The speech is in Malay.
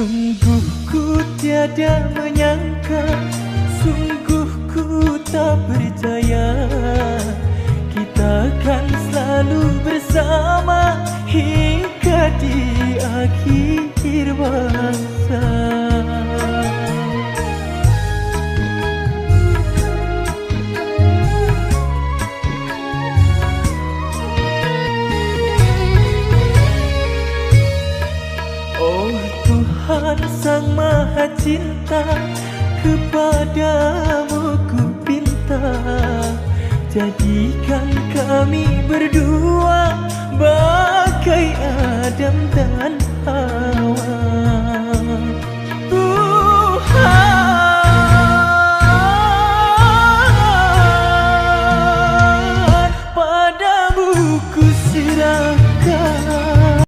Sungguh ku tiada menyangka, sungguh ku tak percaya kita kan selalu bersama hingga di akhir masa. Oh Tuhan Sang Maha Cinta, kepadamu ku pinta, jadikan kami berdua bagai Adam dan Hawa.